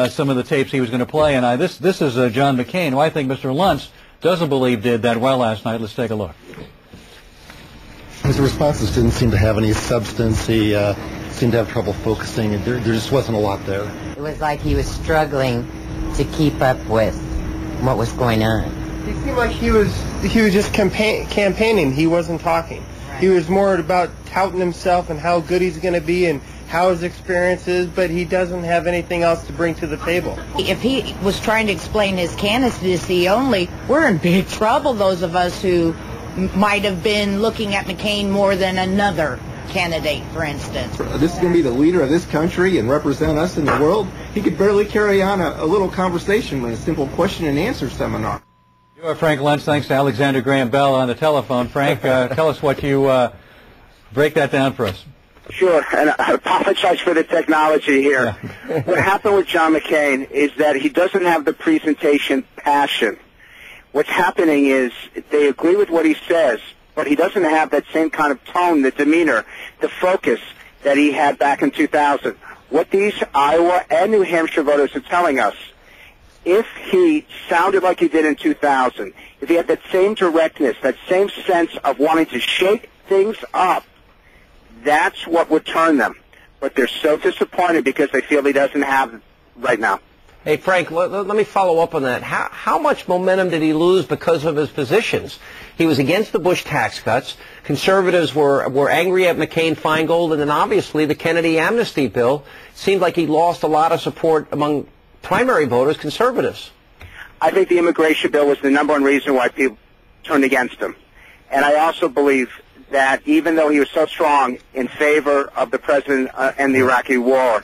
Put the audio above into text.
some of the tapes he was going to play. And this is John McCain, who I think Mr. Luntz doesn't believe did that well last night. Let's take a look. His responses didn't seem to have any substance. He seemed to have trouble focusing, and there just wasn't a lot there. It was like he was struggling to keep up with what was going on. He seemed like he was just campaigning. He wasn't talking. Right. He was more about touting himself and how good he's going to be and how his experience is, but he doesn't have anything else to bring to the table. If he was trying to explain his candidacy only, we're in big trouble, those of us who might have been looking at McCain more than another candidate, for instance. This is going to be the leader of this country and represent us in the world. He could barely carry on a little conversation with a simple question and answer seminar. You are Frank Luntz. Thanks to Alexander Graham Bell on the telephone. Frank, tell us what you break that down for us. Sure, and I apologize for the technology here. Yeah. What happened with John McCain is that he doesn't have the presentation passion. What's happening is they agree with what he says, but he doesn't have that same kind of tone, the demeanor, the focus that he had back in 2000. What these Iowa and New Hampshire voters are telling us, if he sounded like he did in 2000, if he had that same directness, that same sense of wanting to shake things up, that's what would turn them. But they're so disappointed because they feel he doesn't have it right now. Hey, Frank, let me follow up on that. How much momentum did he lose because of his positions? He was against the Bush tax cuts. Conservatives were angry at McCain-Feingold, and then obviously the Kennedy amnesty bill. It seemed like he lost a lot of support among primary voters, conservatives. I think the immigration bill was the number one reason why people turned against him. And I also believe that even though he was so strong in favor of the president and the Iraqi war,